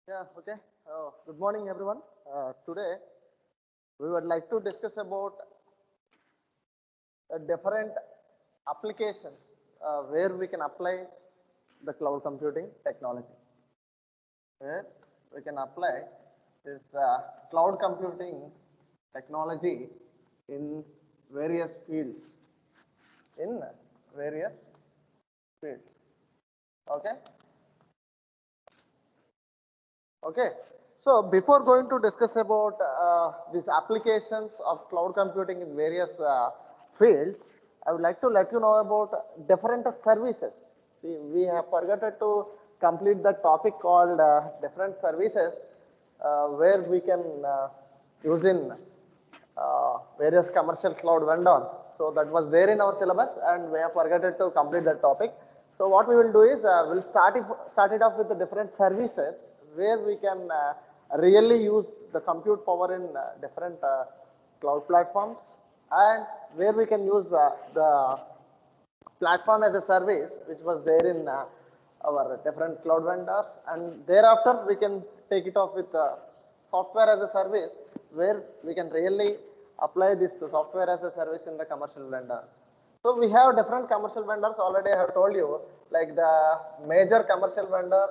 Yeah, okay. Good morning, everyone. Today, we would like to discuss about different applications where we can apply the cloud computing technology. Where we can apply this cloud computing technology in various fields. In various fields. Okay. Okay. So before going to discuss about these applications of cloud computing in various fields, I would like to let you know about different services. See, we have forgotten to complete the topic called different services where we can use in various commercial cloud vendors. So that was there in our syllabus and we have forgotten to complete that topic. So what we will do is we'll start it off with the different services where we can really use the compute power in different cloud platforms and where we can use the platform as a service which was there in our different cloud vendors, and thereafter we can take it off with software as a service where we can really apply this software as a service in the commercial vendor. So we have different commercial vendors already. I have told you, like the major commercial vendor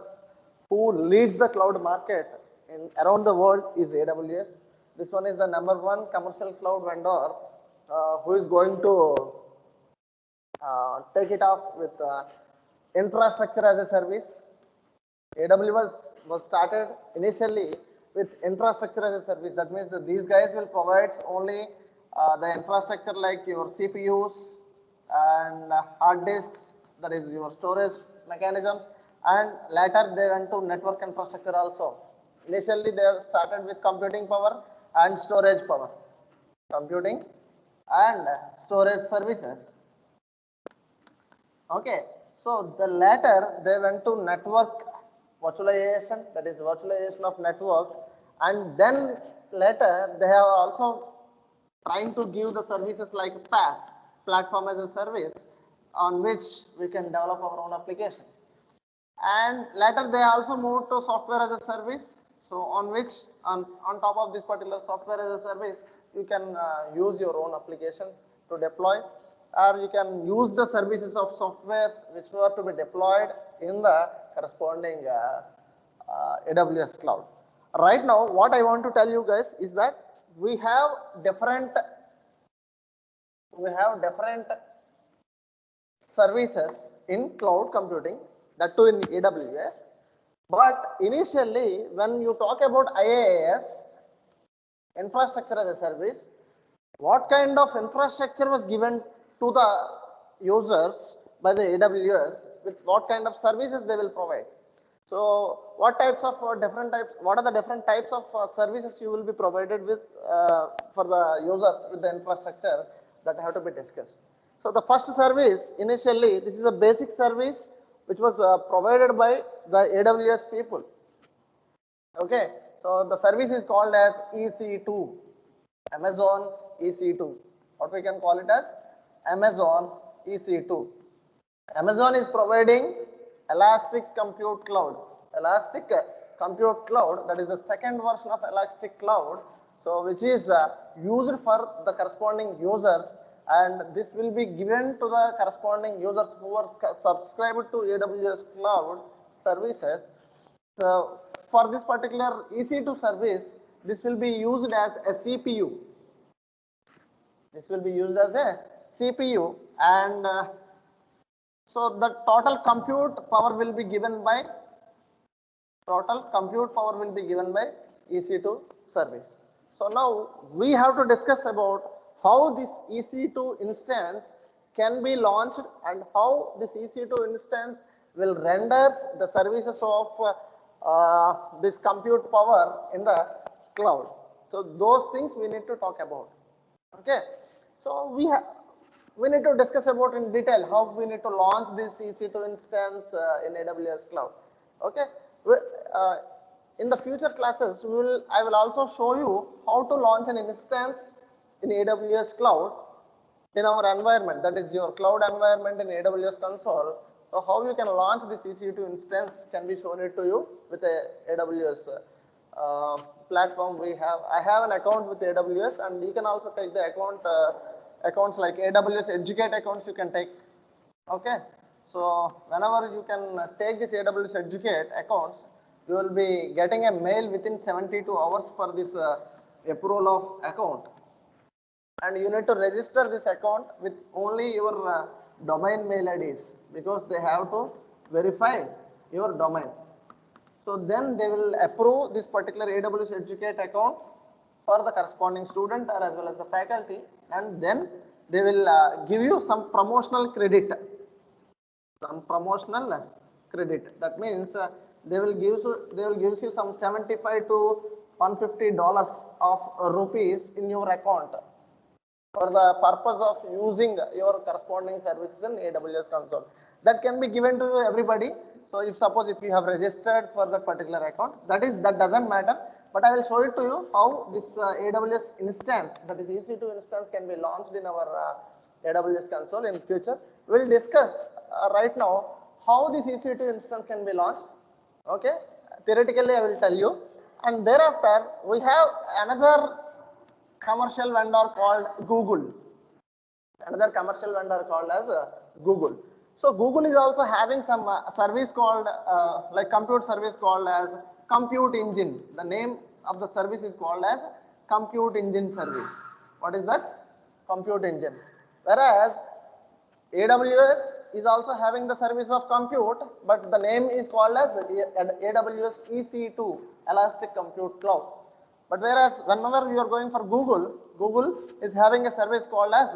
who leads the cloud market in around the world is AWS. This one is the number one commercial cloud vendor who is going to take it off with infrastructure as a service. AWS was started initially with infrastructure as a service. That means that these guys will provide only the infrastructure like your CPUs and hard disks, that is your storage mechanisms, and later they went to network infrastructure also. Initially they started with computing power and storage power, computing and storage services. Okay, so the latter they went to network virtualization, that is virtualization of network, and then later they have also trying to give the services like PaaS, platform as a service, on which we can develop our own applications. And later they also moved to software as a service, so on which on top of this particular software as a service you can use your own applications to deploy, or you can use the services of software which were to be deployed in the corresponding AWS cloud. Right now what I want to tell you guys is that we have different services in cloud computing, that too in AWS. But initially, when you talk about IaaS, infrastructure as a service, what kind of infrastructure was given to the users by the AWS, with what kind of services they will provide? So what types of different types, what are the different types of services you will be provided with for the users with the infrastructure that have to be discussed. So the first service initially, this is a basic service which was provided by the AWS people. Okay, so the service is called as EC2, Amazon EC2. What we can call it as Amazon EC2. Amazon is providing Elastic Compute Cloud. Elastic Compute Cloud, that is the second version of Elastic Cloud, so which is used for the corresponding users, and this will be given to the corresponding users who are subscribed to AWS Cloud services. So for this particular EC2 service, this will be used as a CPU. This will be used as a CPU, and so the total compute power will be given by EC2 service. So now we have to discuss about how this EC2 instance can be launched and how this EC2 instance will render the services of this compute power in the cloud. So those things we need to talk about. Okay, so we need to discuss about in detail how we need to launch this EC2 instance in AWS cloud. Okay, in the future classes I will also show you how to launch an instance in AWS cloud in our environment, that is your cloud environment in AWS console. So how you can launch this EC2 instance can be shown it to you with a AWS platform we have. I have an account with AWS, and you can also take the accounts like AWS Educate accounts you can take. Okay, so whenever you can take this AWS Educate accounts, you will be getting a mail within 72 hours for this approval of account, and you need to register this account with only your domain mail IDs, because they have to verify your domain. So then they will approve this particular AWS Educate account for the corresponding student or as well as the faculty, and then they will give you some promotional credit. Some promotional credit. That means they will give you some $75 to $150 of rupees in your account for the purpose of using your corresponding services in AWS console. That can be given to everybody. So if suppose if you have registered for that particular account, that doesn't matter. But I will show it to you how this AWS instance, that is EC2 instance, can be launched in our AWS console in future. We will discuss right now how this EC2 instance can be launched. Okay, theoretically I will tell you, and thereafter we have another commercial vendor called Google. Another commercial vendor called as Google. So Google is also having some service called like compute service called as Compute Engine. The name of the service is called as Compute Engine service. What is that? Compute Engine. Whereas AWS is also having the service of compute, but the name is called as AWS EC2, Elastic Compute Cloud. But whereas whenever you are going for Google, Google is having a service called as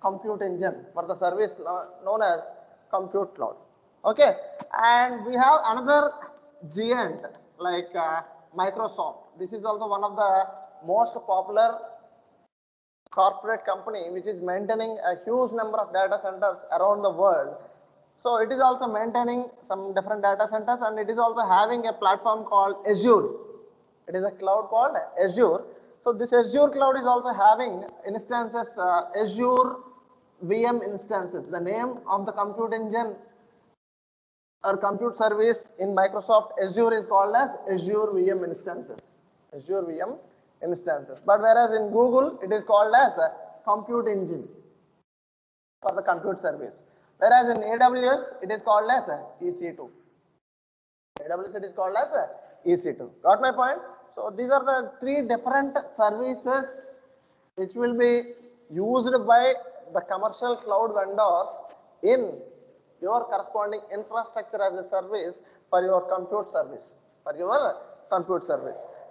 Compute Engine for the service known as Compute Cloud. Okay, and we have another giant like Microsoft. This is also one of the most popular corporate company which is maintaining a huge number of data centers around the world. So it is also maintaining some different data centers, and it is also having a platform called Azure. It is a cloud called Azure. So this Azure cloud is also having instances, Azure VM instances. The name of the compute engine or compute service in Microsoft Azure is called as Azure VM instances. Azure VM instances. But whereas in Google, it is called as a compute engine for the compute service. Whereas in AWS, it is called as EC2. AWS, it is called as EC2. Got my point? So these are the three different services which will be used by the commercial cloud vendors in your corresponding infrastructure as a service for your compute service.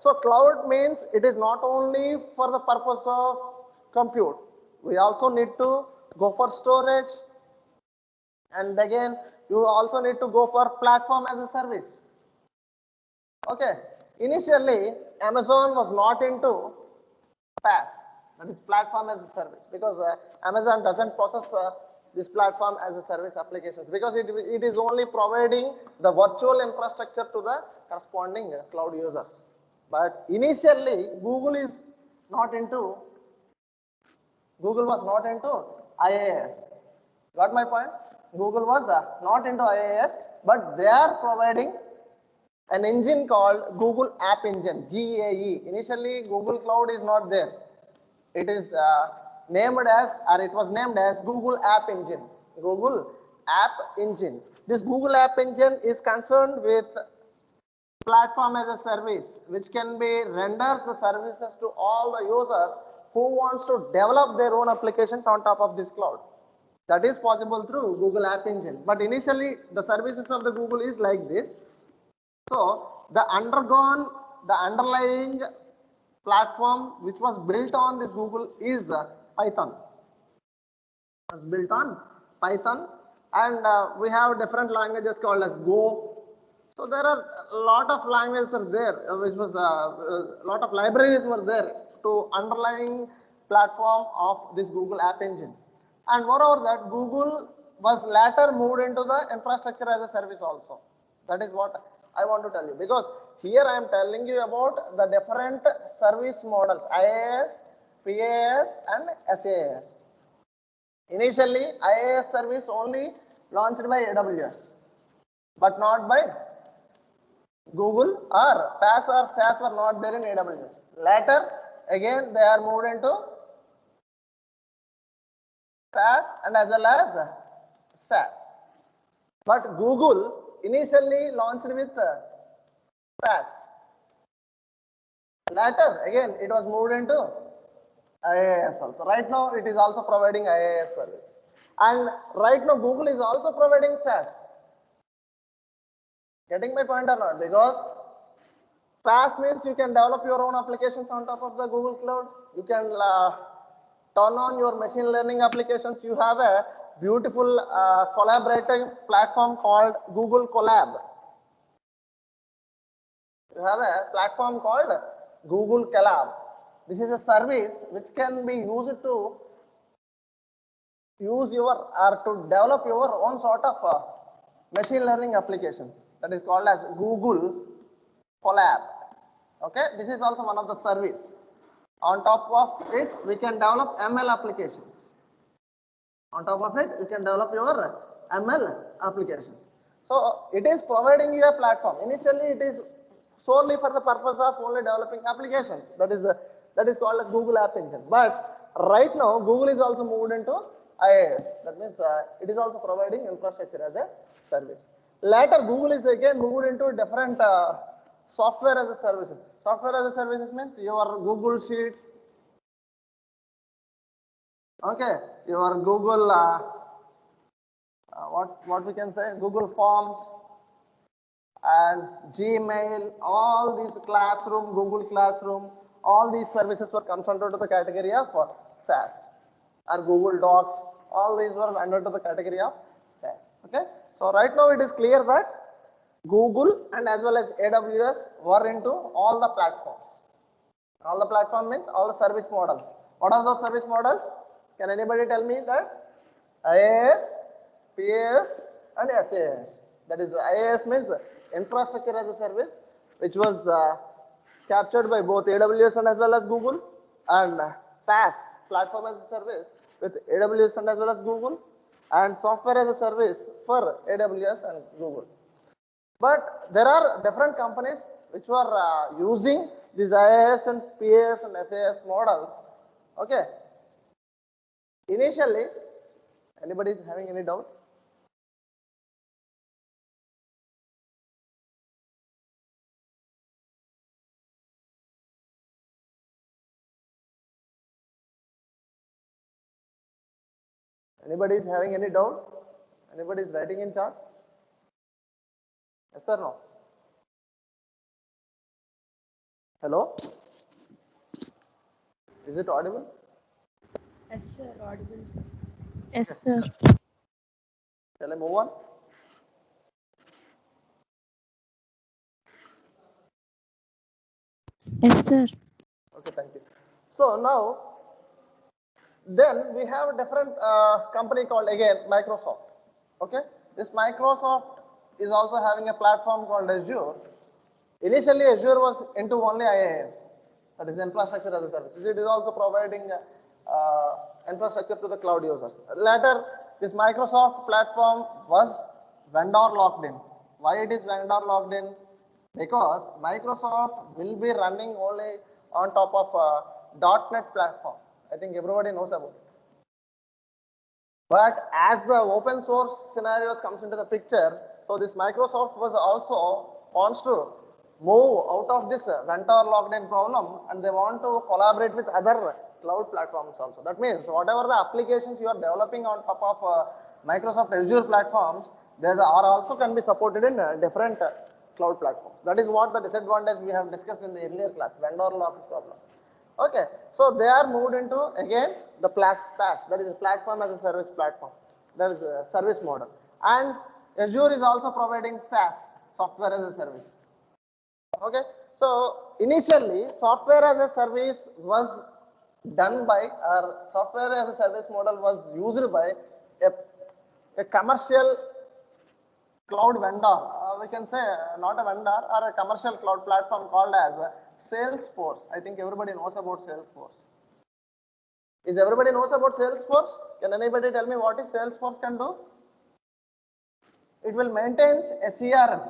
So cloud means it is not only for the purpose of compute. We also need to go for storage, and again you also need to go for platform as a service. Okay. Initially, Amazon was not into PaaS, that is platform as a service, because Amazon doesn't process this platform as a service applications, because it is only providing the virtual infrastructure to the corresponding cloud users. But initially, Google was not into IaaS. Got my point? Google was not into IaaS, but they are providing an engine called Google App Engine, GAE. Initially, Google Cloud is not there. It is it was named as Google App Engine. Google App Engine. This Google App Engine is concerned with platform as a service, which can be renders the services to all the users who wants to develop their own applications on top of this cloud. That is possible through Google App Engine. But initially, the services of the Google is like this. So the underlying platform which was built on this Google is Python. It was built on Python, and we have different languages called as Go. So there are a lot of languages are there, which was a lot of libraries were there to underlying platform of this Google App Engine. And moreover that, Google was later moved into the infrastructure as a service also. That is what I want to tell you, because here I am telling you about the different service models, IaaS, PaaS and SaaS. Initially, IaaS service only launched by AWS, but not by Google, or PaaS or SaaS were not there in AWS. Later, again, they are moved into PaaS and as well as SaaS. But Google initially launched with PaaS. Later, again, it was moved into IaaS also. Right now, it is also providing IaaS service. And right now, Google is also providing SaaS. Getting my point or not? Because PaaS means you can develop your own applications on top of the Google Cloud. You can turn on your machine learning applications. You have a beautiful collaborative platform called Google Colab. You have a platform called Google Colab. This is a service which can be used to use your or to develop your own sort of machine learning application. That is called as Google Colab. Okay, this is also one of the service. On top of it, we can develop ML applications. On top of it, you can develop your ML applications. So it is providing you a platform. Initially, it is solely for the purpose of only developing applications. That is called as Google App Engine. But right now, Google is also moved into IaaS. That means it is also providing infrastructure as a service. Later, Google is again moved into different software as a services. Software as a services means your Google Sheets, okay, your Google what we can say, Google Forms and Gmail, all these Classroom, Google Classroom, all these services were comes under the category of SaaS, or Google Docs. All these were under the category of SaaS. Okay, so right now it is clear that Google and as well as AWS were into all the platforms. All the platform means all the service models. What are those service models? Can anybody tell me that? IaaS, PaaS and SaaS. That is, IaaS means infrastructure as a service, which was captured by both AWS and as well as Google, and PaaS, platform as a service, with AWS and as well as Google, and software as a service for AWS and Google. But there are different companies which were using these IaaS and PaaS and SaaS models. Okay. Initially, anybody is having any doubt? Anybody is having any doubt? Anybody is writing in chat? Yes or no? Hello? Is it audible? Yes, sir. Audible, sir. Yes, sir. Shall I move on? Yes, sir. Okay, thank you. So now, then we have a different company called again Microsoft. Okay, this Microsoft is also having a platform called Azure. Initially, Azure was into only IaaS, that is infrastructure as a service. It is also providing infrastructure to the cloud users. Later, this Microsoft platform was vendor locked in. Why it is vendor locked in? Because Microsoft will be running only on top of .NET platform. I think everybody knows about it. But as the open source scenarios comes into the picture, so this Microsoft was also wants to move out of this vendor locked in problem, and they want to collaborate with other cloud platforms also. That means whatever the applications you are developing on top of Microsoft Azure platforms, they are also can be supported in different cloud platforms. That is what the disadvantage we have discussed in the earlier class, vendor locked problem. Okay, so they are moved into again the PaaS, that is a platform as a service platform. That is a service model. And Azure is also providing SaaS, software as a service. Okay, so initially software as a service was done by, or software as a service model was used by a commercial cloud vendor. We can say not a vendor, or a commercial cloud platform called as Salesforce. I think everybody knows about Salesforce. Is everybody knows about Salesforce? Can anybody tell me what is Salesforce can do? it will maintain a CRM,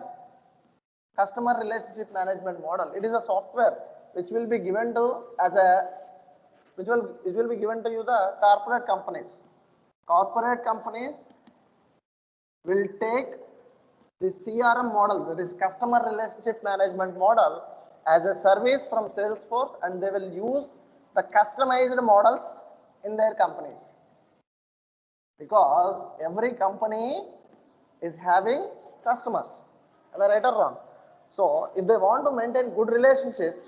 customer relationship management model. It is a software which will be given to as a it will be given to you the corporate companies. Corporate companies will take the CRM model, that is customer relationship management model, as a service from Salesforce, and they will use the customized models in their companies. Because every company is having customers. Am I right or wrong? So if they want to maintain good relationships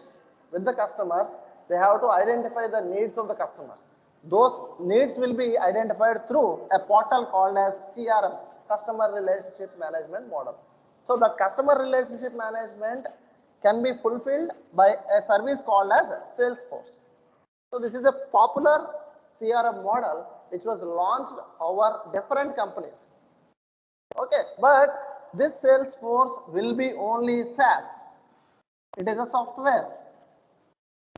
with the customers, they have to identify the needs of the customers. Those needs will be identified through a portal called as CRM, Customer Relationship Management Model. So the customer relationship management can be fulfilled by a service called as Salesforce. So this is a popular CRM model which was launched over different companies. Okay, but this Salesforce will be only SaaS. It is a software.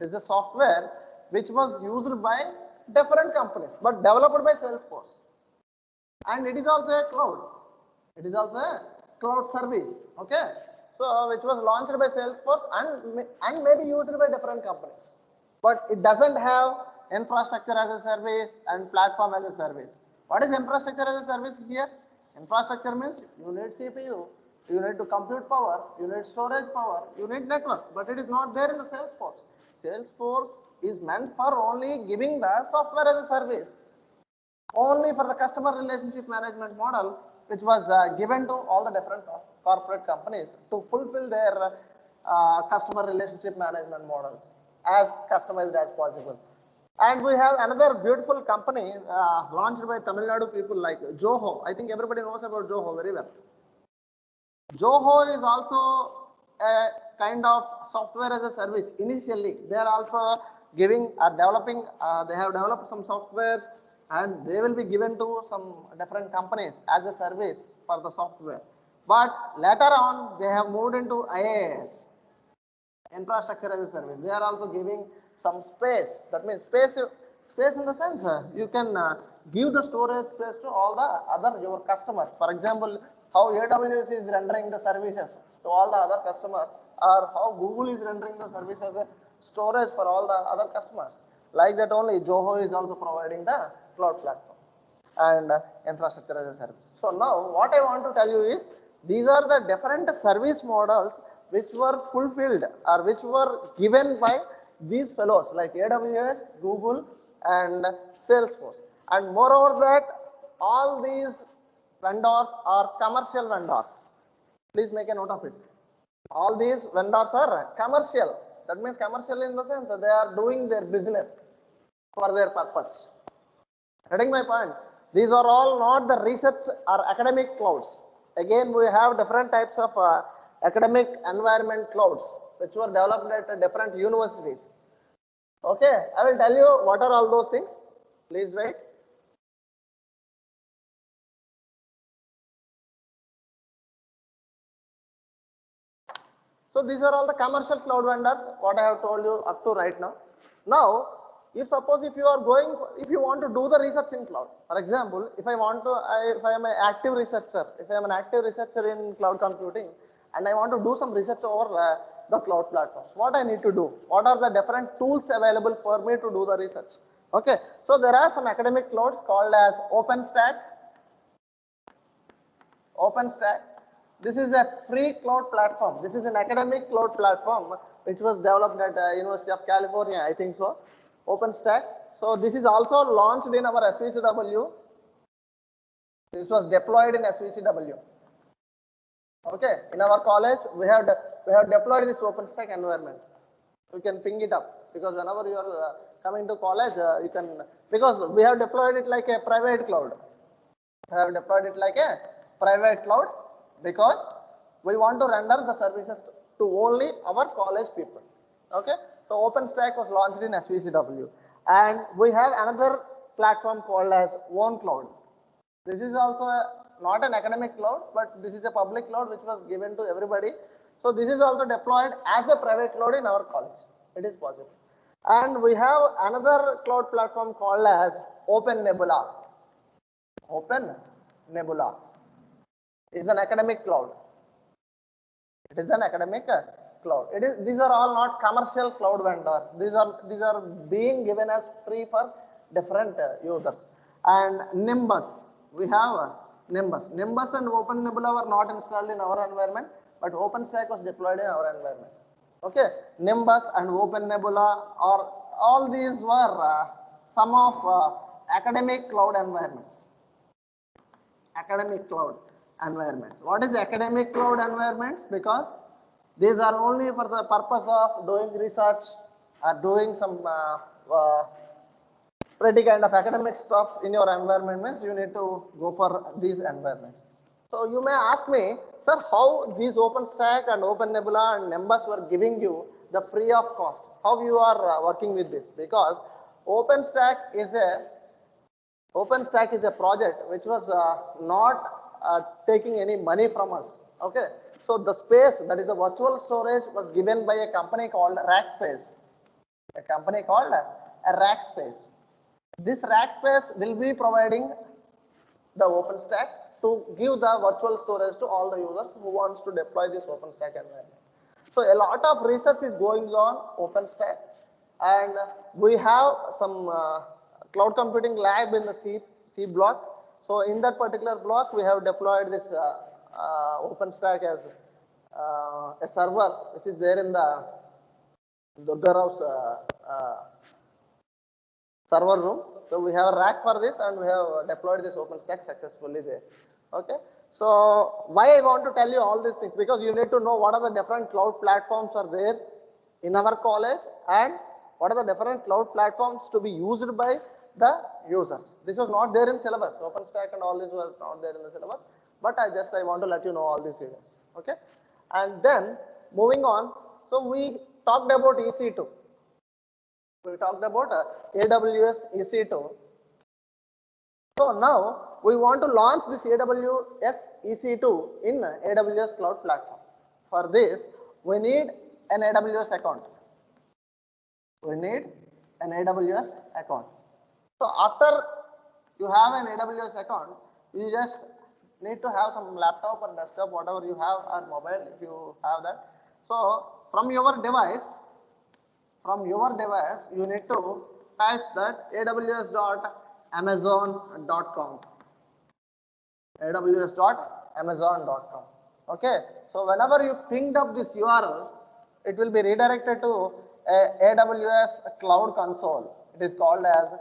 It is a software which was used by different companies, but developed by Salesforce. And it is also a cloud. It is also a cloud service. Okay, so which was launched by Salesforce and may be used by different companies. But it doesn't have infrastructure as a service and platform as a service. What is infrastructure as a service here? Infrastructure means you need CPU, you need to compute power, you need storage power, you need network, but it is not there in the Salesforce. Salesforce is meant for only giving the software as a service, only for the customer relationship management model, which was given to all the different corporate companies to fulfill their customer relationship management models as customized as possible. And we have another beautiful company launched by Tamil Nadu people like Zoho. I think everybody knows about Zoho very well. Zoho is also a kind of software as a service. Initially, they are also giving, developing, they have developed some softwares and they will be given to some different companies as a service for the software. But later on, they have moved into IaaS, infrastructure as a service. They are also giving some space. That means space in the sense you can give the storage space to all the other your customers. For example, how AWS is rendering the services to all the other customers, or how Google is rendering the service as a storage for all the other customers. Like that only, Zoho is also providing the cloud platform and infrastructure as a service. So now what I want to tell you is, these are the different service models which were fulfilled or which were given by these fellows like AWS, Google and Salesforce. And moreover that, all these vendors are commercial vendors. Please make a note of it. All these vendors are commercial. That means commercial in the sense that they are doing their business for their purpose. Getting my point? These are all not the research or academic clouds. Again, we have different types of academic environment clouds which were developed at different universities. Okay, I will tell you what are all those things. Please wait. So these are all the commercial cloud vendors, what I have told you up to right now. Now, if you want to do the research in cloud, for example, if I am an active researcher, if I am an active researcher in cloud computing, and I want to do some research over the cloud platforms, what I need to do? What are the different tools available for me to do the research? Okay, so there are some academic clouds called as OpenStack. OpenStack. This is a free cloud platform. This is an academic cloud platform which was developed at University of California, I think so. OpenStack. So this is also launched in our SVCW. This was deployed in SVCW. Okay, in our college we have deployed this OpenStack environment. You can ping it up because whenever you are coming to college, you can, because we have deployed it like a private cloud. We have deployed it like a private cloud because we want to render the services to only our college people. Okay, so OpenStack was launched in SVCW, and we have another platform called as OwnCloud. This is also not an academic cloud, but this is a public cloud which was given to everybody. So this is also deployed as a private cloud in our college. It is possible. And we have another cloud platform called as OpenNebula. OpenNebula. is an academic cloud. It is an academic cloud. It is. These are all not commercial cloud vendors. These are being given as free for different users. And Nimbus, we have Nimbus. Nimbus and OpenNebula were not installed in our environment, but OpenStack was deployed in our environment. Okay, Nimbus and OpenNebula, or all these were some of academic cloud environments. Academic cloud environments. What is academic cloud environments? Because these are only for the purpose of doing research or doing some pretty kind of academic stuff in your environment means you need to go for these environments. So you may ask me, sir, how these OpenStack and OpenNebula and Nimbus were giving you the free of cost? How you are working with this? Because OpenStack is a project which was not taking any money from us. Okay, so the space, that is the virtual storage, was given by a company called Rackspace. A company called Rackspace. This Rackspace will be providing the OpenStack to give the virtual storage to all the users who wants to deploy this OpenStack environment. So a lot of research is going on OpenStack, and we have some cloud computing lab in the C block. So in that particular block, we have deployed this OpenStack as a server, which is there in the Durga Rao's server room. So we have a rack for this, and we have deployed this OpenStack successfully there. Okay. So why I want to tell you all these things? Because you need to know what are the different cloud platforms are there in our college, and what are the different cloud platforms to be used by the users. This was not there in syllabus. OpenStack and all this was not there in the syllabus, but I want to let you know all these things. Okay. And then moving on, so we talked about EC2. We talked about AWS EC2. So now we want to launch this AWS EC2 in AWS Cloud Platform. For this, we need an AWS account. We need an AWS account. So after you have an AWS account, you just need to have some laptop or desktop, whatever you have, or mobile if you have that. So from your device, you need to type that aws.amazon.com. aws.amazon.com. Okay. So whenever you pinged up this URL, it will be redirected to AWS Cloud Console. It is called as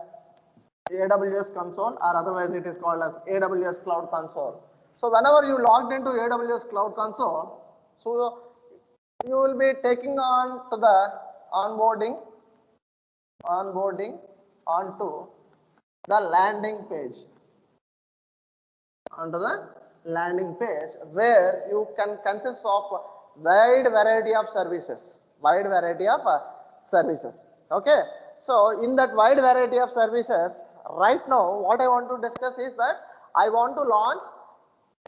AWS Console, or otherwise it is called as AWS Cloud Console. So whenever you logged into AWS Cloud Console, so you will be taking on to the onboarding onto the landing page. Onto the landing page where you can consist of wide variety of services. Okay. So in that wide variety of services, right now what I want to discuss is that I want to launch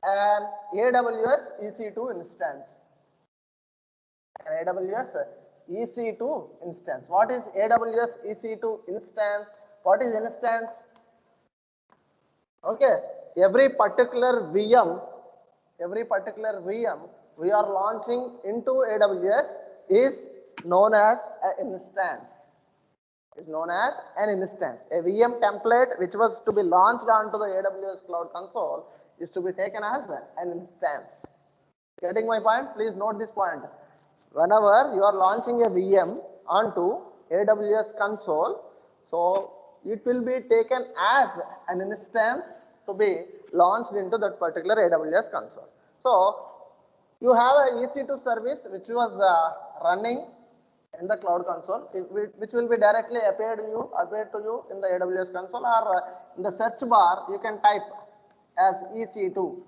an AWS EC2 instance. An AWS EC2 instance. What is AWS EC2 instance? What is instance? Okay, every particular VM we are launching into AWS is known as an instance. A VM template which was to be launched onto the AWS Cloud Console is to be taken as an instance. Getting my point? Please note this point. Whenever you are launching a VM onto AWS console, so it will be taken as an instance to be launched into that particular AWS console. So you have a EC2 service which was running in the cloud console, which will be directly appeared to you in the AWS console, or in the search bar you can type as EC2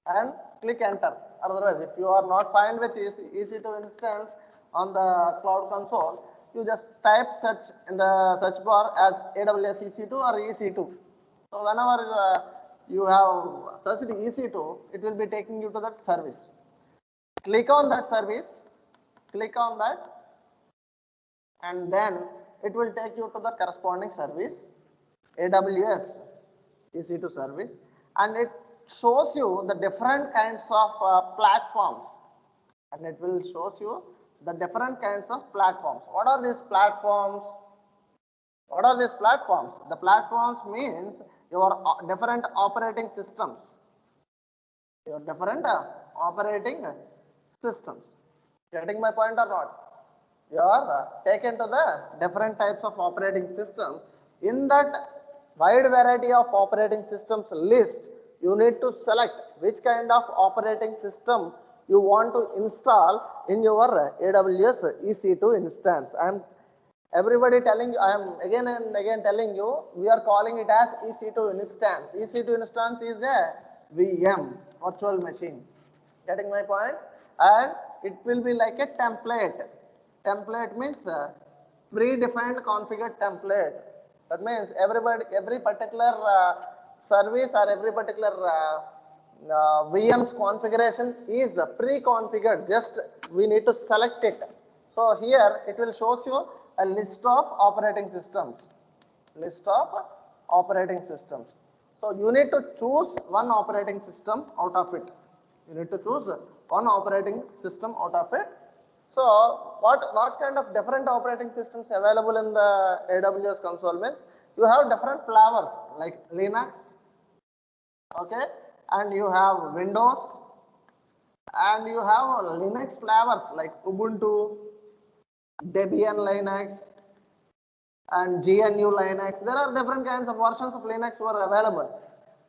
and click enter. Otherwise, if you are not fine with EC2 instance on the cloud console, you just type search in the search bar as AWS EC2 or EC2. So whenever you have searched EC2, it will be taking you to that service. Click on that service, and then it will take you to the corresponding service, AWS EC2 service, and shows you the different kinds of platforms, and it will shows you the different kinds of platforms. What are these platforms? What are these platforms? The platforms means your different operating systems. Your different operating systems. Getting my point or not? You are taken to the different types of operating systems. In that wide variety of operating systems list, you need to select which kind of operating system you want to install in your AWS EC2 instance. Everybody telling you, I am again and again telling you, we are calling it as EC2 instance. EC2 instance is a VM, virtual machine. Getting my point? And it will be like a template. Template means predefined configured template. That means every particular service or every particular VM's configuration is pre-configured. Just we need to select it. So here it will shows you a list of operating systems. List of operating systems. So you need to choose one operating system out of it. You need to choose one operating system out of it. So what kind of different operating systems available in the AWS console means you have different flavors like Linux, okay, and you have Windows, and you have Linux flavors like Ubuntu, Debian Linux, and GNU Linux. There are different kinds of versions of Linux were available.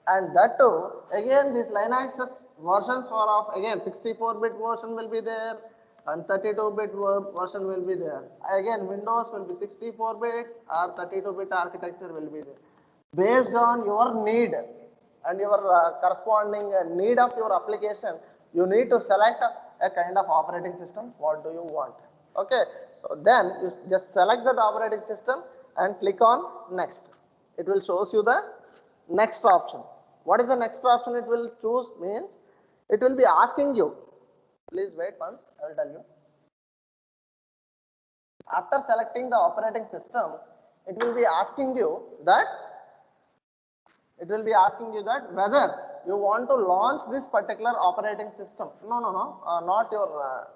And that too, again, these Linux versions were of, again, 64-bit version will be there, and 32-bit version will be there. Again, Windows will be 64-bit or 32-bit architecture will be there. Based on your need and your corresponding need of your application, you need to select a kind of operating system. What do you want? Okay, so then you just select that operating system and click on next. It will shows you the next option. What is the next option it will choose means it will be asking you. Please wait once, I will tell you. After selecting the operating system, it will be asking you that whether you want to launch this particular operating system. No, not your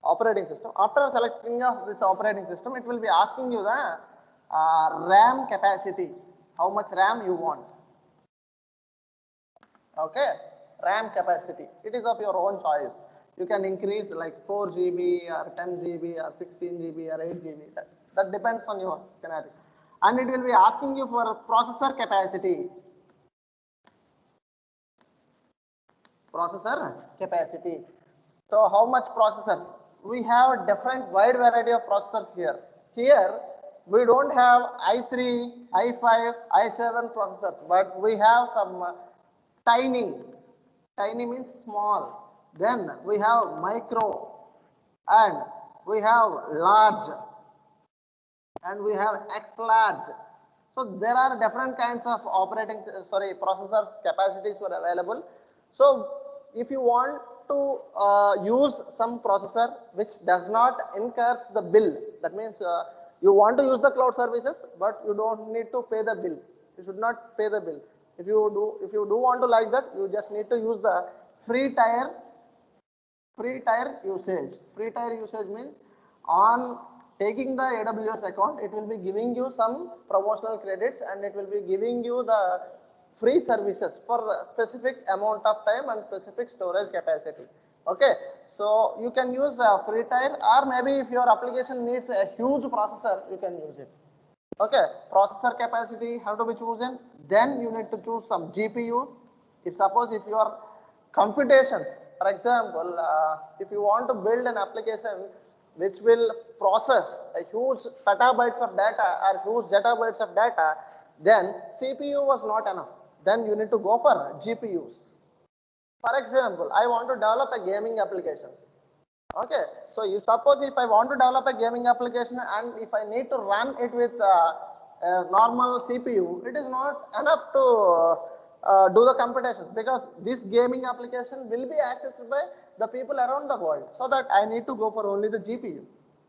operating system. After selecting of this operating system, it will be asking you the RAM capacity, how much RAM you want. Okay, RAM capacity. It is of your own choice. You can increase like 4 GB or 10 GB or 16 GB or 8 GB. That depends on your scenario. And it will be asking you for processor capacity. Processor capacity. So how much processor? We have different wide variety of processors here. Here we don't have i3, i5, i7 processors, but we have some tiny. Tiny means small. Then we have micro, and we have large, and we have X large. So there are different kinds of processors capacities were available. So if you want to use some processor which does not incur the bill, that means you want to use the cloud services, but you don't need to pay the bill. You should not pay the bill. If you do want to like that, you just need to use the free tier usage. Free tier usage means on taking the AWS account, it will be giving you some promotional credits and it will be giving you the free services for a specific amount of time and specific storage capacity. Okay, so you can use free tier, or maybe if your application needs a huge processor, you can use it. Okay, processor capacity have to be chosen. Then you need to choose some GPU. If your computations, for example, if you want to build an application which will process a huge petabytes of data or huge zettabytes of data, then CPU was not enough. Then you need to go for GPUs. For example, I want to develop a gaming application. Okay, so you suppose if I want to develop a gaming application and if I need to run it with a normal CPU, it is not enough to do the computations, because this gaming application will be accessed by the people around the world. So that I need to go for only the GPU.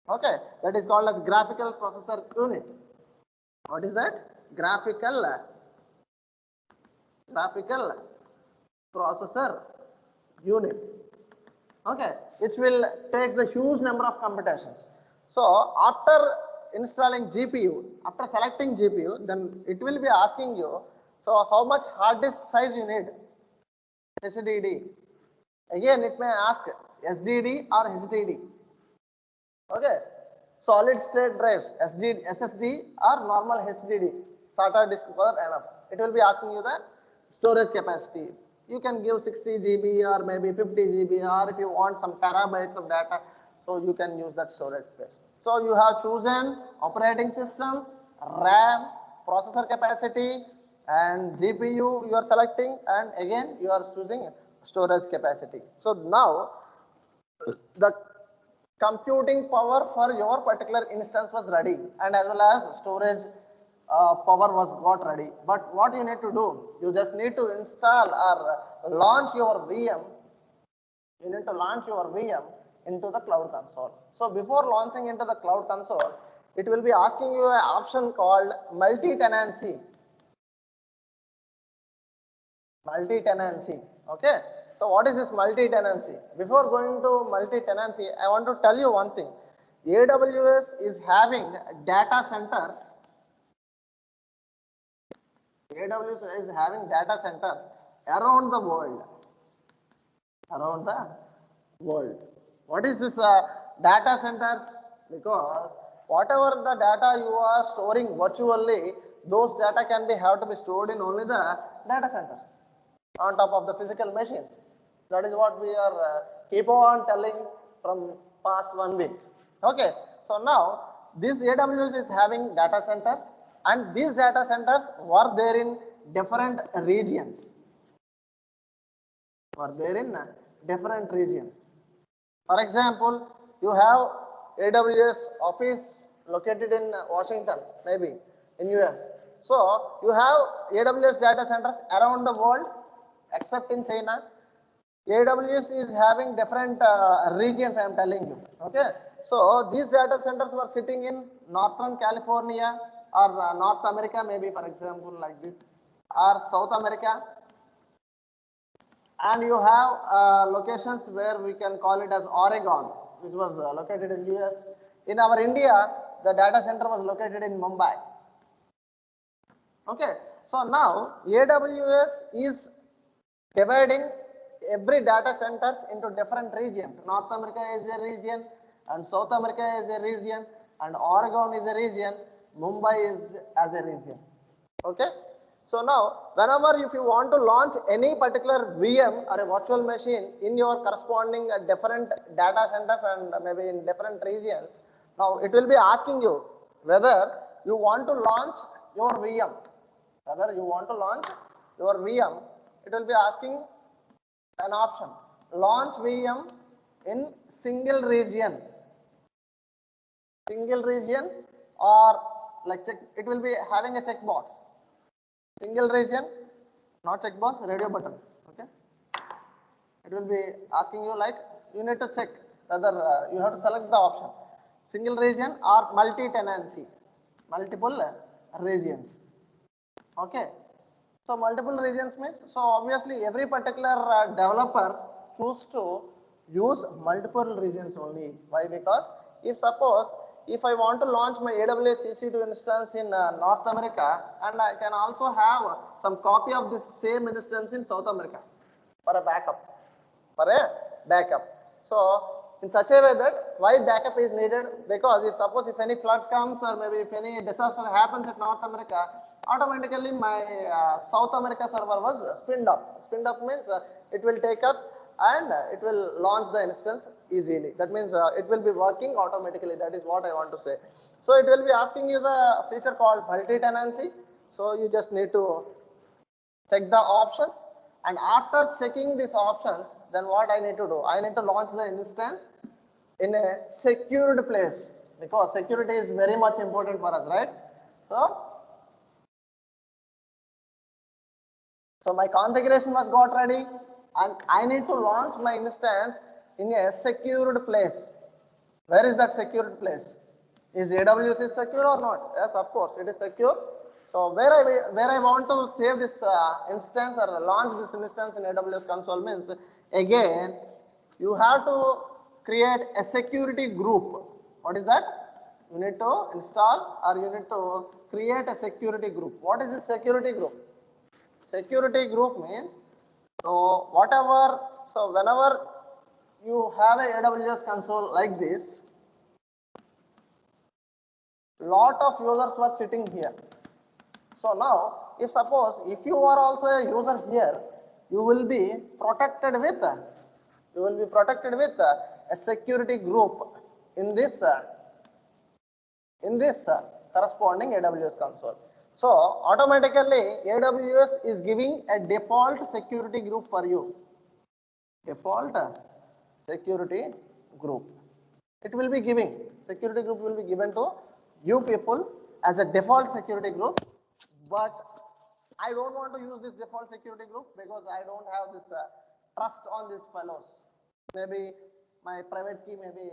Okay, that is called as graphical processor unit. What is that? Graphical processor unit, okay, which will take the huge number of computations. So after installing GPU, after selecting GPU, then it will be asking you, so how much hard disk size you need, HDD. Again, it may ask SDD or HDD. Okay, solid state drives, SSD or normal HDD, SATA disk were enough. It will be asking you the storage capacity. You can give 60 GB or maybe 50 GB, or if you want some terabytes of data, so you can use that storage space. So you have chosen operating system, RAM, processor capacity, and GPU you are selecting, and again you are choosing storage capacity. So now the computing power for your particular instance was ready, and as well as storage power was got ready. But what you need to do, you just need to install or launch your VM. You need to launch your VM into the cloud console. So before launching into the cloud console, it will be asking you an option called multi-tenancy. Multi-tenancy, okay. So what is this multi-tenancy? Before going to multi-tenancy, I want to tell you one thing. AWS is having data centers. AWS is having data centers around the world. Around the world. What is this data centers? Because whatever the data you are storing virtually, those data can be have to be stored in only the data centers on top of the physical machines. That is what we are keep on telling from past 1 week. Okay, so now this AWS is having data centers, and these data centers were there in different regions. Were there in different regions. For example, you have AWS office located in Washington, maybe in US. So you have AWS data centers around the world, except in China. AWS is having different regions, I am telling you. Okay, so these data centers were sitting in Northern California or North America, maybe for example like this, or South America. And you have locations where we can call it as Oregon, which was located in US. In our India, the data center was located in Mumbai. Okay, so now AWS is dividing every data centers into different regions. North America is a region, and South America is a region, and Oregon is a region, Mumbai is as a region. Okay. So now, whenever if you want to launch any particular VM or a virtual machine in your corresponding different data centers and maybe in different regions, now it will be asking you whether you want to launch your VM. Whether you want to launch your VM, it will be asking an option, launch VM in single region, or like check, it will be having a checkbox, single region, not checkbox, radio button. Okay, it will be asking you like you need to check whether you have to select the option, single region or multi-tenancy, multiple regions. Okay, so multiple regions means, so obviously every particular developer choose to use multiple regions only. Why? Because if suppose if I want to launch my AWS EC2 instance in North America, and I can also have some copy of this same instance in South America for a backup, So in such a way that why backup is needed, because if suppose if any flood comes or maybe if any disaster happens at North America, automatically my South America server was spinned up. Spinned up means it will take up and it will launch the instance easily. That means it will be working automatically. That is what I want to say. So it will be asking you the feature called multi-tenancy. So you just need to check the options, and after checking these options, then what I need to do? I need to launch the instance in a secured place, because security is very much important for us, right? So my configuration was got ready, and I need to launch my instance in a secured place. Where is that secured place? Is AWS secure or not? Yes, of course, it is secure. So where I want to save this instance or launch this instance in AWS console means again you have to create a security group. What is that? You need to install or you need to create a security group. What is this security group? Security group means so whenever you have a AWS console like this, lot of users were sitting here. So now, if suppose if you are also a user here, you will be protected with a security group in this corresponding AWS console. So automatically AWS is giving a default security group for you. Default security group. It will be giving security group will be given to you people as a default security group, but I don't want to use this default security group because I don't have this trust on these fellows. Maybe my private key may be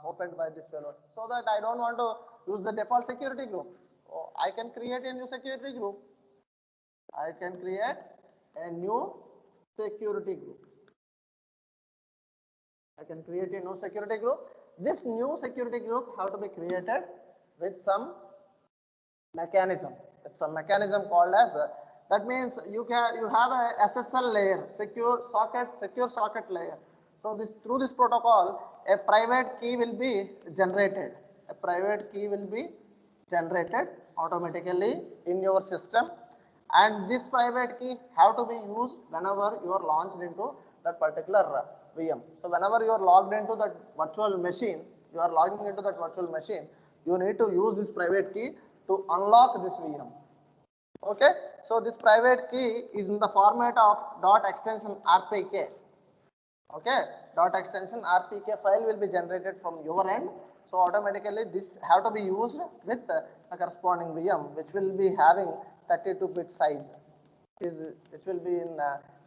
opened by these fellows, so that I don't want to use the default security group. So I can create a new security group. I can create a new security group. I can create a new security group. This new security group have to be created with some mechanism. It's a mechanism called as that means you have a SSL layer, secure socket layer. So through this protocol, a private key will be generated. A private key will be generated automatically in your system, and this private key have to be used whenever you are launched into that particular VM. So whenever you are logged into that virtual machine, you need to use this private key to unlock this VM. Okay, so this private key is in the format of .extension RPK. Okay, .extension RPK file will be generated from your end. So automatically this have to be used with the corresponding VM, which will be having 32-bit size. Which will be in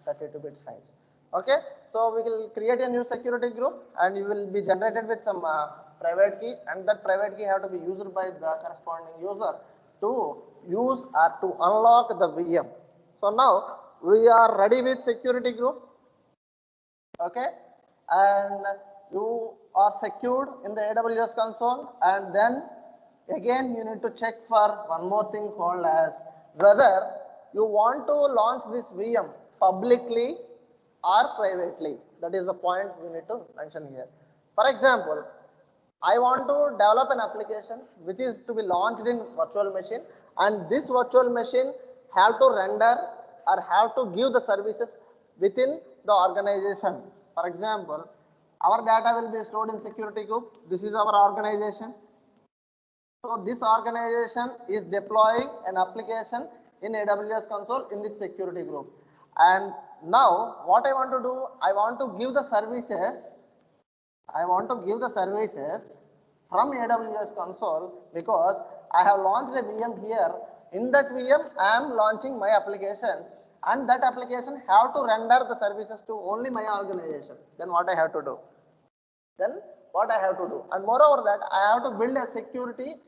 32-bit size. Okay, so we will create a new security group, and you will be generated with some private key, and that private key have to be used by the corresponding user to use or to unlock the VM. So now we are ready with security group. Okay, and you are secured in the AWS console, and then again you need to check for one more thing called as whether you want to launch this VM publicly or privately. That is the point we need to mention here. For example, I want to develop an application which is to be launched in virtual machine, and this virtual machine have to render or have to give the services within the organization. For example, our data will be stored in security group. This is our organization. So this organization is deploying an application in AWS console in this security group. And now what I want to do, I want to give the services from AWS console, because I have launched a VM here. In that VM, I am launching my application, and that application have to render the services to only my organization. Then what I have to do? And moreover that, I have to build a security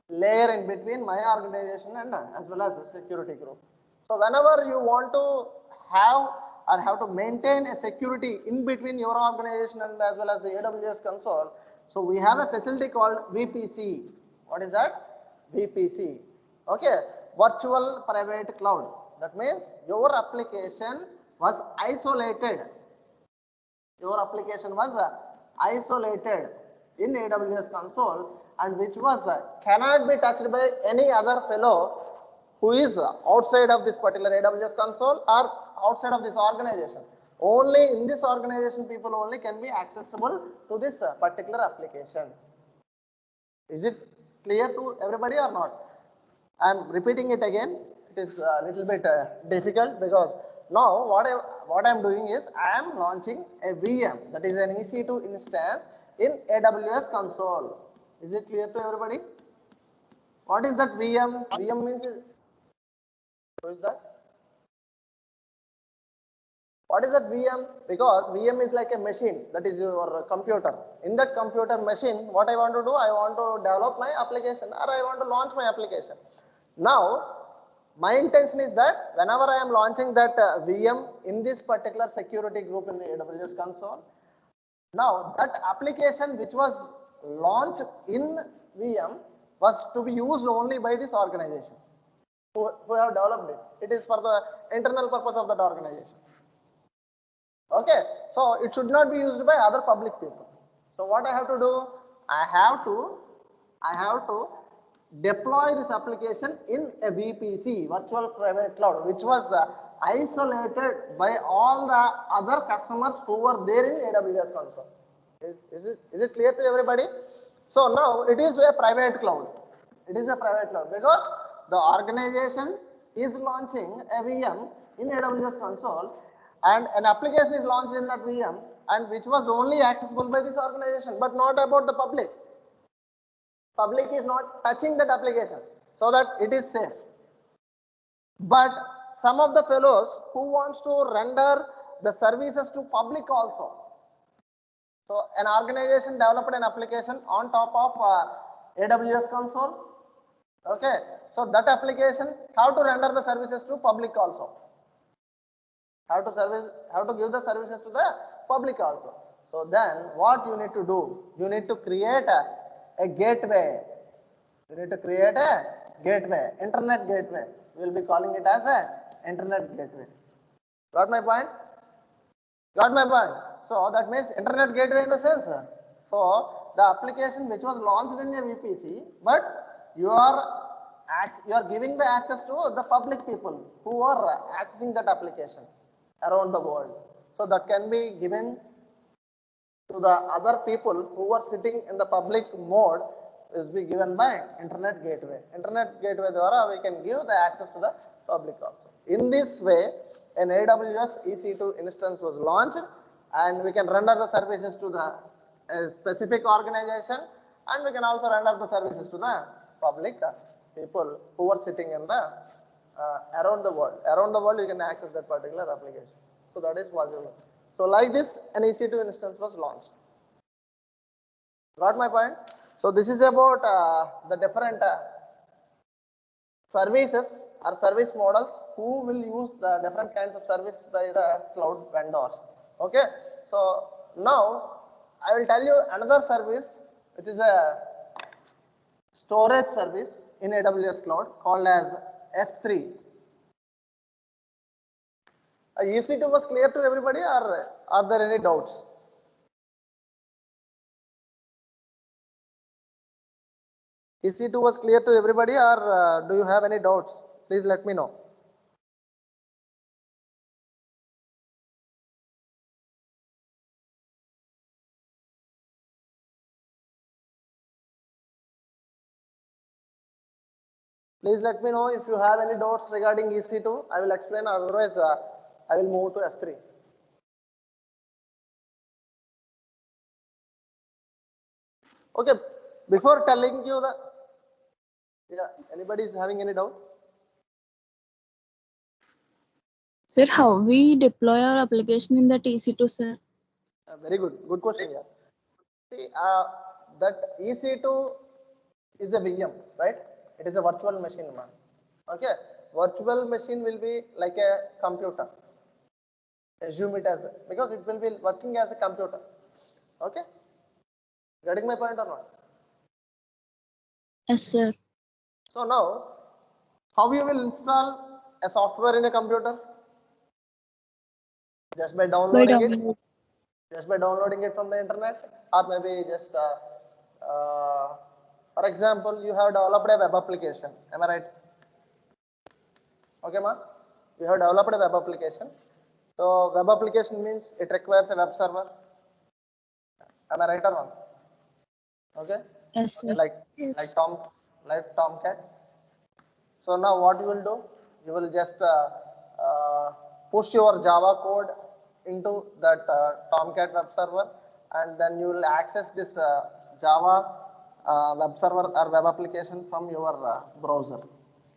layer in between my organization and as well as the security group. So whenever you want to have to maintain a security in between your organization and as well as the AWS console, so we have a facility called VPC. What is that? VPC. Okay, Virtual Private Cloud. That means your application was isolated. Isolated in AWS console, and which was cannot be touched by any other fellow who is outside of this particular AWS console or outside of this organization. Only in this organization people only can be accessible to this particular application. Is it clear to everybody or not? I am repeating it again. It is a little bit difficult, because now what I am doing is I am launching a VM, that is an EC2 instance in AWS console. Is it clear to everybody? What is that VM? VM means, what is that? What is that VM? Because VM is like a machine, that is your computer. In that computer machine, what I want to do, I want to develop my application or I want to launch my application. Now, my intention is that whenever I am launching that VM in this particular security group in the AWS console, now that application which was launched in VM was to be used only by this organization who have developed it. It is for the internal purpose of that organization. Okay, so it should not be used by other public people. So what I have to do? I have to deploy this application in a VPC, virtual private cloud, which was isolated by all the other customers who were there in AWS console. Is it clear to everybody? So now it is a private cloud. It is a private cloud because the organization is launching a VM in AWS console and an application is launched in that VM and which was only accessible by this organization but not about the public. Public is not touching that application so that it is safe. But some of the fellows who wants to render the services to public also. So an organization developed an application on top of AWS console. Okay, so that application have to render the services to public also. Have to give the services to the public also. So then what you need to do? You need to create a gateway. You need to create a gateway, internet gateway. We will be calling it as a internet gateway. Got my point? Got my point? So that means internet gateway in the sense. So the application which was launched in a VPC, but you are giving the access to the public people who are accessing that application around the world. So that can be given to the other people who are sitting in the public mode is be given by internet gateway. Internet gateway dwara we can give the access to the public also. In this way, an AWS EC2 instance was launched and we can render the services to the specific organization and we can also render the services to the public people who are sitting in the around the world. Around the world you can access that particular application. So that is possible. So like this an EC2 instance was launched. Got my point? So this is about the different services or service models who will use the different kinds of service by the cloud vendors. Okay. So now I will tell you another service which is a storage service in AWS cloud called as S3. EC2 was clear to everybody or are there any doubts? EC2 was clear to everybody or do you have any doubts? Please let me know. Please let me know if you have any doubts regarding EC2. I will explain, otherwise I will move to S3. Okay, before telling you the, anybody is having any doubt? Sir, how we deploy our application in the EC2, sir? Very good question. Yeah. See, that EC2 is a VM, right? It is a virtual machine, man. Okay, virtual machine will be like a computer. Assume it as because it will be working as a computer. Okay, getting my point or not? Yes, sir. So now, how you will install a software in a computer? Just by downloading it. Just by downloading it from the internet, or maybe just, for example, you have developed a web application. Am I right? Okay, ma? You have developed a web application. So web application means it requires a web server. Am I right or wrong? Okay. Yes, sir. Like Tomcat. So now what you will do? You will just push your Java code into that Tomcat web server, and then you will access this Java web server or web application from your browser.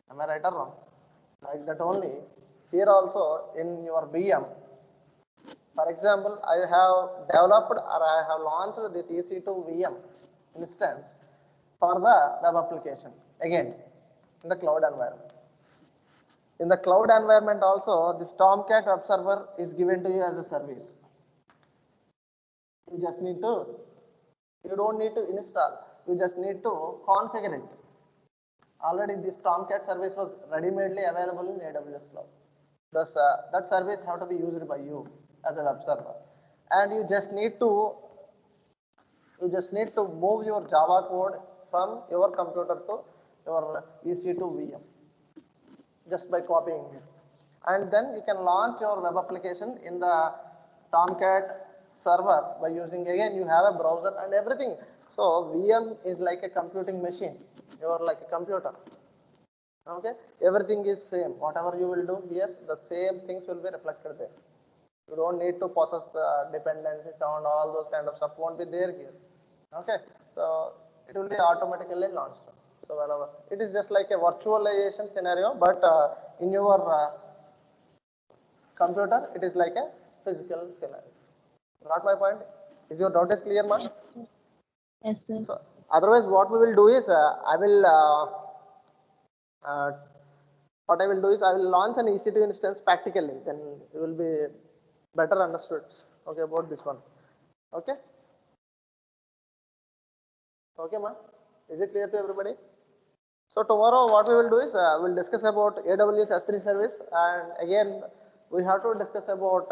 Am I right or wrong? Like that only. Here also in your VM, for example, I have developed or I have launched this EC2 VM instance for the web application. Again, in the cloud environment. In the cloud environment also, this Tomcat web server is given to you as a service. You just need to, you don't need to install, you just need to configure it. Already this Tomcat service was ready-madely available in AWS Cloud. Thus, that service have to be used by you as a web server. And you just need to move your Java code from your computer to your EC2 VM just by copying it. And then you can launch your web application in the Tomcat server by using, again, you have a browser and everything. So VM is like a computing machine. You are like a computer. Okay, everything is same. Whatever you will do here, the same things will be reflected there. You don't need to process dependencies and all those kind of stuff won't be there here. Okay, so it will be automatically launched. So whenever it is just like a virtualization scenario, but in your computer, it is like a physical scenario. Not my point. Is your doubt is clear, man? Yes, sir. Yes, sir. So otherwise, what we will do is I will. What I will do is I will launch an EC2 instance practically, then it will be better understood, okay, about this one. Okay? Okay, ma? Is it clear to everybody? So tomorrow what we will do is we'll discuss about AWS S3 service, and again we have to discuss about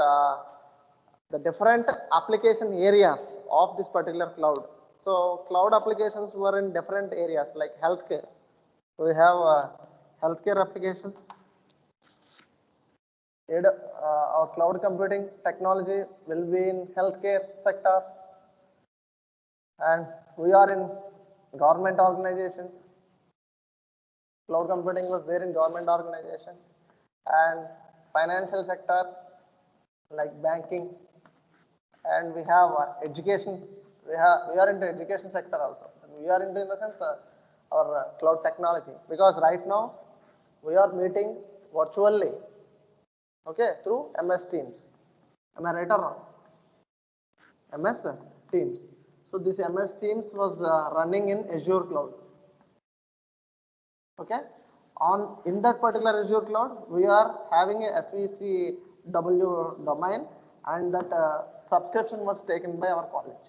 the different application areas of this particular cloud. So cloud applications were in different areas like healthcare. So we have healthcare applications. Our cloud computing technology will be in healthcare sector, and we are in government organizations. Cloud computing was there in government organizations and financial sector like banking, and we have education. We are into education sector also. We are into, in the sense, our cloud technology, because right now we are meeting virtually. Okay, through MS Teams. Am I right or wrong? MS Teams. So this MS Teams was running in Azure cloud. Okay, in that particular Azure cloud, we are having a SVCW domain, and that subscription was taken by our college.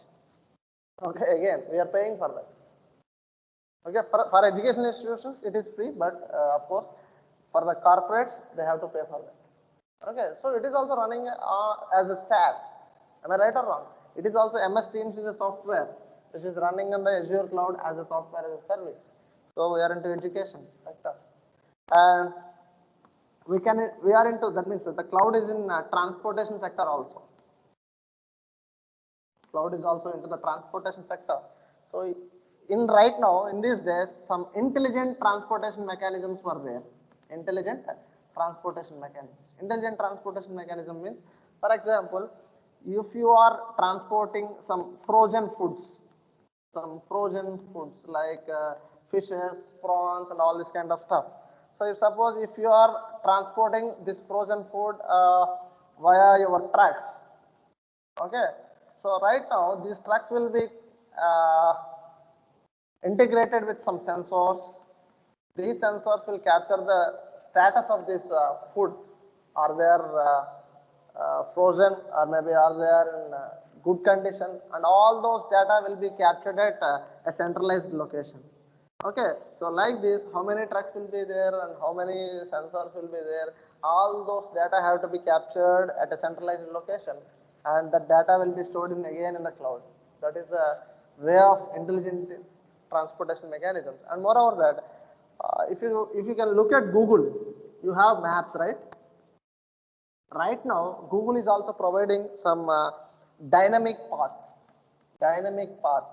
Okay, again, we are paying for that. Okay, for education institutions, it is free, but of course, for the corporates, they have to pay for that. Okay, so it is also running as a SaaS. Am I right or wrong? It is also, MS Teams is a software which is running on the Azure cloud as a software as a service. So we are into education sector, and we are into, that means the cloud is in transportation sector also. Cloud is also into the transportation sector. So in right now, in these days, some intelligent transportation mechanisms were there. Intelligent transportation mechanisms. Intelligent transportation mechanism means, for example, if you are transporting some frozen foods like fishes, prawns, and all this kind of stuff. So if suppose if you are transporting this frozen food via your trucks, okay. So right now these trucks will be integrated with some sensors. These sensors will capture the status of this food. Are they frozen, or maybe are they in good condition, and all those data will be captured at a centralized location. Okay, so like this, how many trucks will be there and how many sensors will be there, all those data have to be captured at a centralized location, and the data will be stored again in the cloud. That is the way of intelligent transportation mechanisms. And moreover that, if you can look at Google, you have maps, right? Right now, Google is also providing some dynamic paths. Dynamic paths.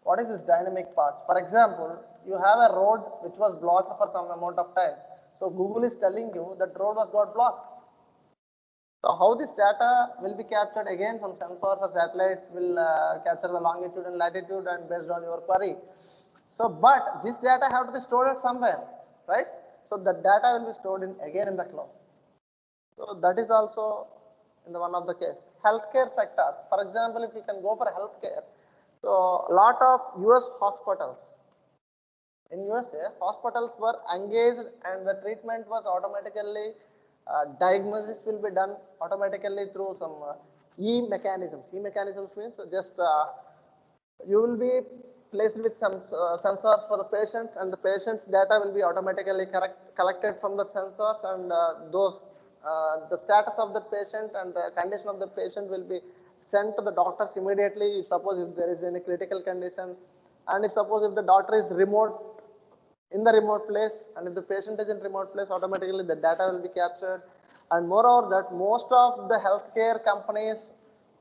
What is this dynamic path? For example, you have a road which was blocked for some amount of time. So Google is telling you that road was got blocked. So how this data will be captured? Again, some sensors or satellite will capture the longitude and latitude, and based on your query. So, but this data have to be stored at somewhere, right? So the data will be stored again in the cloud. So that is also in the one of the case. Healthcare sector, for example, if you can go for healthcare, so a lot of US hospitals, In USA, hospitals were engaged and the treatment was automatically, diagnosis will be done automatically through some e-mechanisms. E-mechanisms means just you will be placed with some sensors for the patients, and the patient's data will be automatically collected from the sensors, and the status of the patient and the condition of the patient will be sent to the doctors immediately. If suppose if there is any critical condition, and if suppose if the doctor is in the remote place, and if the patient is in remote place, automatically the data will be captured. And moreover that most of the healthcare companies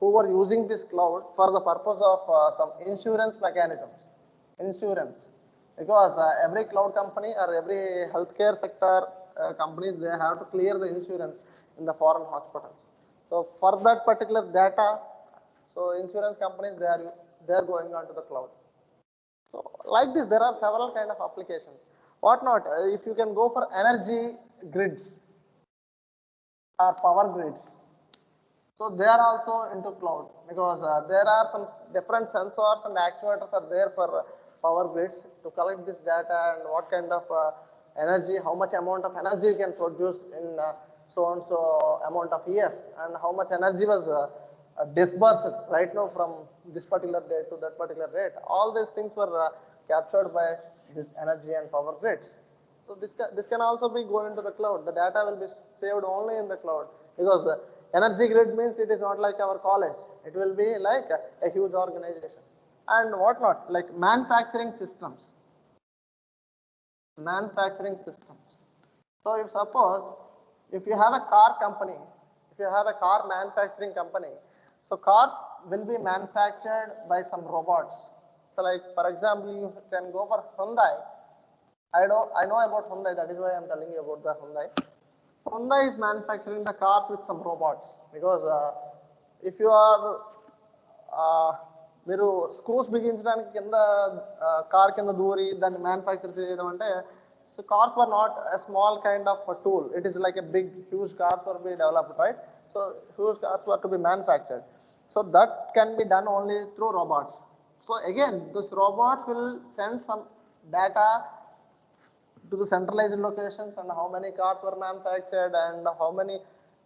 who were using this cloud for the purpose of some insurance mechanisms, because every cloud company or every healthcare sector companies, they have to clear the insurance in the foreign hospitals. So for that particular data, so insurance companies, they are going on to the cloud. So like this, there are several kind of applications. What not? If you can go for energy grids or power grids, so they are also into cloud, because there are some different sensors and actuators are there for power grids to collect this data, and what kind of energy, how much amount of energy you can produce in so and so amount of years, and how much energy was disbursed right now from this particular date to that particular date. All these things were captured by this energy and power grids. So this can also be going to the cloud. The data will be saved only in the cloud, because energy grid means it is not like our college. It will be like a huge organization. And what not, like manufacturing systems. So if suppose if you have a car company, if you have a car manufacturing company, so cars will be manufactured by some robots. So like for example, you can go for Hyundai. I know about Hyundai, that is why I am telling you about the Hyundai. Hyundai is manufacturing the cars with some robots, because if you are మీరు screws బిగించడానికి కింద car కింద దూరి దాన్ని manufacture చేయడం అంటే, so cars were not a small kind of a tool. It is like a big, huge cars were being developed, right? So huge cars were to be manufactured. So that can be done only through robots. So again, those robots will send some data to the centralized locations, and how many cars were manufactured, and how many,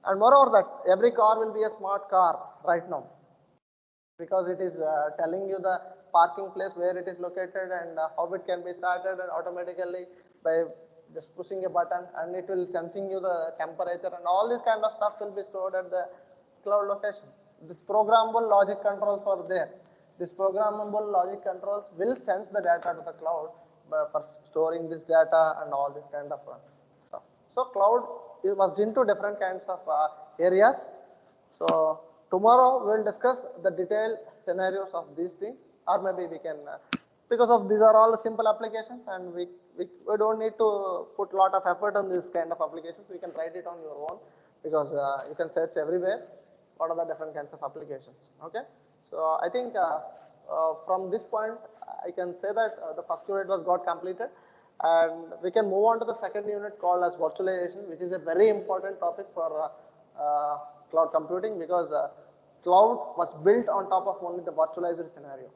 and moreover that every car will be a smart car right now, because it is telling you the parking place where it is located, and how it can be started, and automatically by just pushing a button, and it will sensing you the temperature, and all this kind of stuff will be stored at the cloud location. This programmable logic controls are there. This programmable logic controls will send the data to the cloud for storing this data and all this kind of stuff. So cloud was into different kinds of areas. So tomorrow we will discuss the detailed scenarios of these things, or maybe we can, because of these are all the simple applications, and we don't need to put lot of effort on this kind of applications. We can write it on your own, because you can search everywhere what are the different kinds of applications. Okay, so I think from this point I can say that the first unit was got completed, and we can move on to the second unit called as virtualization, which is a very important topic for cloud computing, because cloud was built on top of only the virtualized scenario.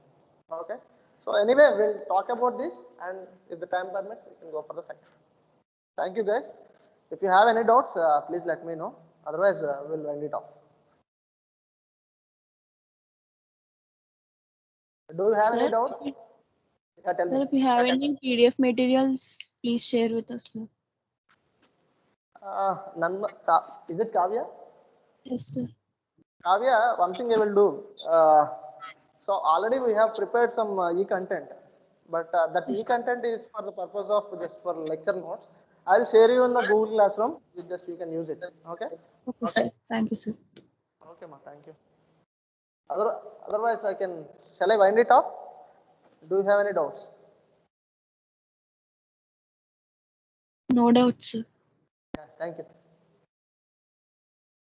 Okay, so anyway, we'll talk about this, and if the time permits, we can go for the second. Thank you guys. If you have any doubts, please let me know. Otherwise, we'll wind it off. Do you have any Sir, doubts? Yeah, tell sir, me. if you have any PDF materials, please share with us, sir. Is it Kavya? Yes, sir. Kavya, one thing I will do. So already we have prepared some e-content, but that Yes. e-content is for the purpose of just for lecture notes. I will share you in the Google Classroom. You can use it. Okay. Okay, sir. Thank you, sir. Okay, ma. Thank you. Otherwise, shall I wind it off? Do you have any doubts? No doubt, sir. Yeah, thank you.